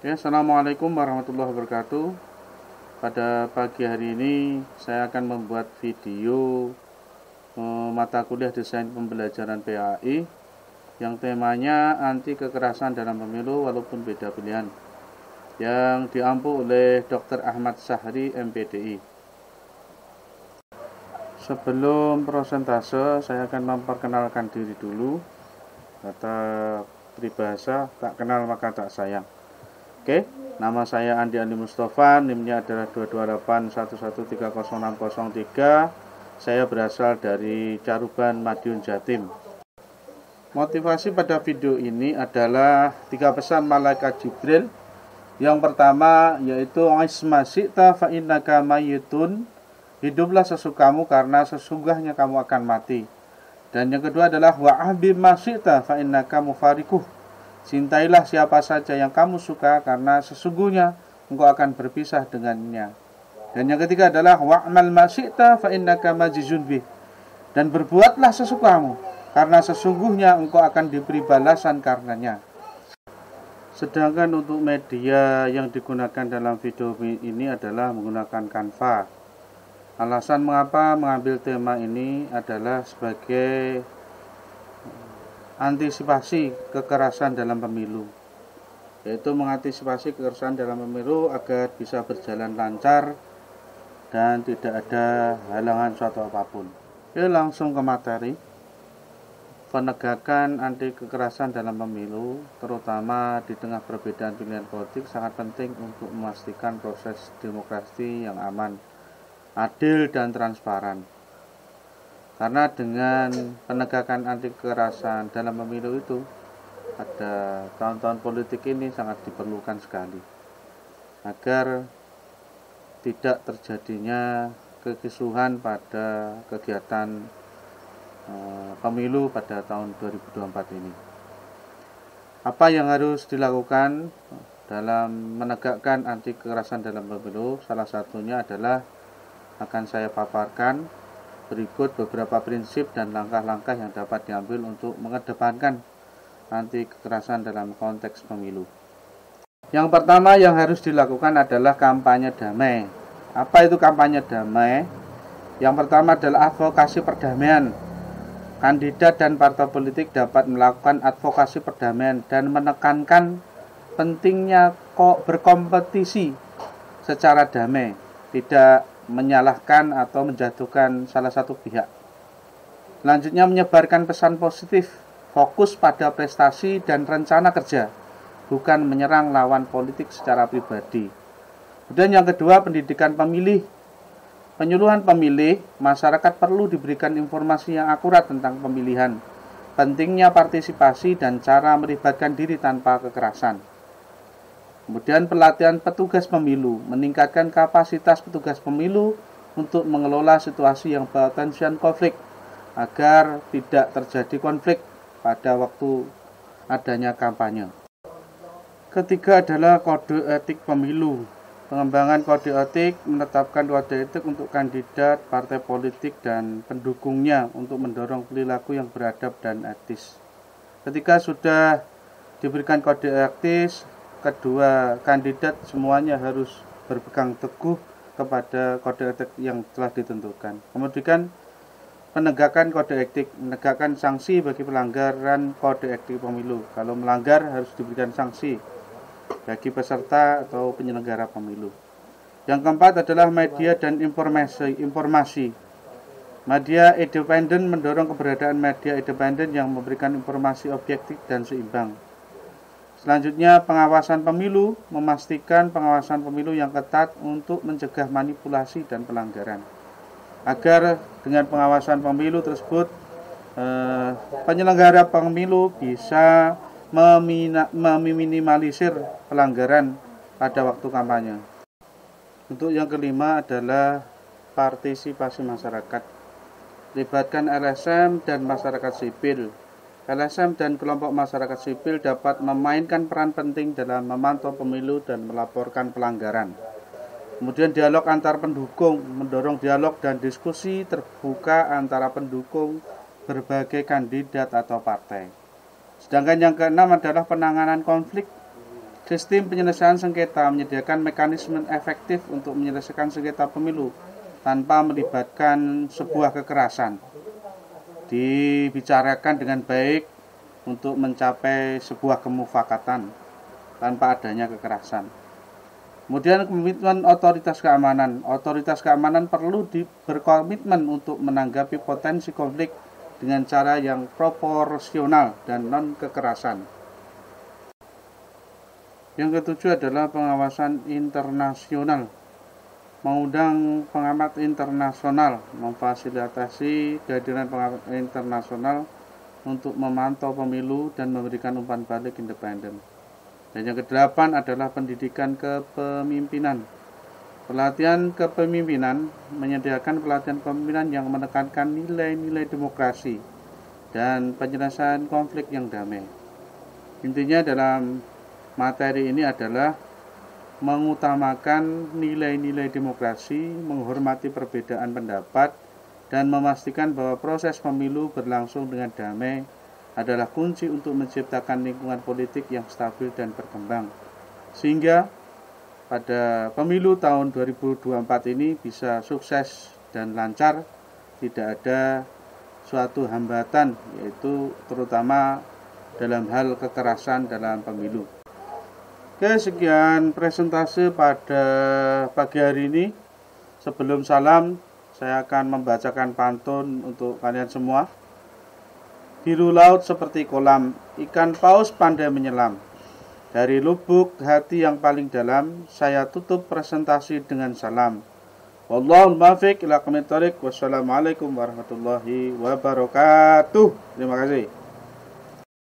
Ya, Assalamualaikum warahmatullahi wabarakatuh. Pada pagi hari ini saya akan membuat video mata kuliah desain pembelajaran PAI yang temanya anti kekerasan dalam pemilu walaupun beda pilihan, yang diampu oleh Dr. Ahmad Syahri MPDI. Sebelum presentase, saya akan memperkenalkan diri dulu. Kata peribahasa, tak kenal maka tak sayang. Oke, nama saya Andi Mustafa, NIM-nya adalah 22811306003. Saya berasal dari Caruban, Madiun, Jatim. Motivasi pada video ini adalah 3 pesan malaikat Jibril. Yang pertama yaitu Isma syi'ta fa innaka mayyitun. Hiduplah sesukamu karena sesungguhnya kamu akan mati. Dan yang kedua adalah wa'ahbib ma syi'ta fa innaka mufarikuh. Cintailah siapa saja yang kamu suka karena sesungguhnya engkau akan berpisah dengannya. Dan yang ketiga adalah wa'mal ma syi'ta fa innaka majizun bih. Dan berbuatlah sesukamu karena sesungguhnya engkau akan diberi balasan karenanya. Sedangkan untuk media yang digunakan dalam video ini adalah menggunakan Canva. Alasan mengapa mengambil tema ini adalah sebagai antisipasi kekerasan dalam pemilu, yaitu mengantisipasi kekerasan dalam pemilu agar bisa berjalan lancar dan tidak ada halangan suatu apapun. Oke, langsung ke materi. Penegakan anti kekerasan dalam pemilu, terutama di tengah perbedaan pilihan politik, sangat penting untuk memastikan proses demokrasi yang aman, adil, dan transparan. Karena dengan penegakan anti kekerasan dalam pemilu itu, pada tahun-tahun politik ini sangat diperlukan sekali agar tidak terjadinya kekisruhan pada kegiatan pemilu pada tahun 2024 ini. Apa yang harus dilakukan dalam menegakkan anti kekerasan dalam pemilu? Salah satunya adalah akan saya paparkan berikut beberapa prinsip dan langkah-langkah yang dapat diambil untuk mengedepankan anti kekerasan dalam konteks pemilu. Yang pertama yang harus dilakukan adalah kampanye damai. Apa itu kampanye damai? Yang pertama adalah advokasi perdamaian. Kandidat dan partai politik dapat melakukan advokasi perdamaian dan menekankan pentingnya berkompetisi secara damai, tidak menyalahkan atau menjatuhkan salah satu pihak. Selanjutnya menyebarkan pesan positif, fokus pada prestasi dan rencana kerja, bukan menyerang lawan politik secara pribadi. Kemudian yang kedua, pendidikan pemilih. Penyuluhan pemilih, masyarakat perlu diberikan informasi yang akurat tentang pemilihan, pentingnya partisipasi dan cara melibatkan diri tanpa kekerasan. Kemudian pelatihan petugas pemilu, meningkatkan kapasitas petugas pemilu untuk mengelola situasi yang berpotensi konflik agar tidak terjadi konflik pada waktu adanya kampanye. Ketiga adalah kode etik pemilu. Pengembangan kode etik, menetapkan kode etik untuk kandidat, partai politik, dan pendukungnya untuk mendorong perilaku yang beradab dan etis. Ketika sudah diberikan kode etis, kedua kandidat semuanya harus berpegang teguh kepada kode etik yang telah ditentukan. Kemudian penegakan kode etik, menegakkan sanksi bagi pelanggaran kode etik pemilu. Kalau melanggar harus diberikan sanksi bagi peserta atau penyelenggara pemilu. Yang keempat adalah media dan informasi. Media independen, mendorong keberadaan media independen yang memberikan informasi objektif dan seimbang. Selanjutnya, pengawasan pemilu, memastikan pengawasan pemilu yang ketat untuk mencegah manipulasi dan pelanggaran. Agar dengan pengawasan pemilu tersebut, penyelenggara pemilu bisa meminimalisir pelanggaran pada waktu kampanye. Untuk yang kelima adalah partisipasi masyarakat. Libatkan LSM dan masyarakat sipil. LSM dan kelompok masyarakat sipil dapat memainkan peran penting dalam memantau pemilu dan melaporkan pelanggaran. Kemudian dialog antar pendukung, mendorong dialog dan diskusi terbuka antara pendukung berbagai kandidat atau partai. Sedangkan yang keenam adalah penanganan konflik Sistem penyelesaian sengketa menyediakan mekanisme efektif untuk menyelesaikan sengketa pemilu tanpa melibatkan sebuah kekerasan. Dibicarakan dengan baik untuk mencapai sebuah kemufakatan tanpa adanya kekerasan. Kemudian komitmen otoritas keamanan. Otoritas keamanan perlu berkomitmen untuk menanggapi potensi konflik dengan cara yang proporsional dan non-kekerasan. Yang ketujuh adalah pengawasan internasional. Mengundang pengamat internasional, memfasilitasi kehadiran pengamat internasional untuk memantau pemilu dan memberikan umpan balik independen. Dan yang kedelapan adalah pendidikan kepemimpinan. Pelatihan kepemimpinan menyediakan pelatihan kepemimpinan yang menekankan nilai-nilai demokrasi dan penyelesaian konflik yang damai. Intinya dalam materi ini adalah mengutamakan nilai-nilai demokrasi, menghormati perbedaan pendapat, dan memastikan bahwa proses pemilu berlangsung dengan damai adalah kunci untuk menciptakan lingkungan politik yang stabil dan berkembang. Sehingga pada pemilu tahun 2024 ini bisa sukses dan lancar, tidak ada suatu hambatan, yaitu terutama dalam hal kekerasan dalam pemilu. Oke, sekian presentase pada pagi hari ini. Sebelum salam, saya akan membacakan pantun untuk kalian semua. Biru laut seperti kolam, ikan paus pandai menyelam. Dari lubuk hati yang paling dalam, saya tutup presentasi dengan salam. Wallahul muwaffiq ila aqwamit thoriq. Wassalamualaikum warahmatullahi wabarakatuh. Terima kasih.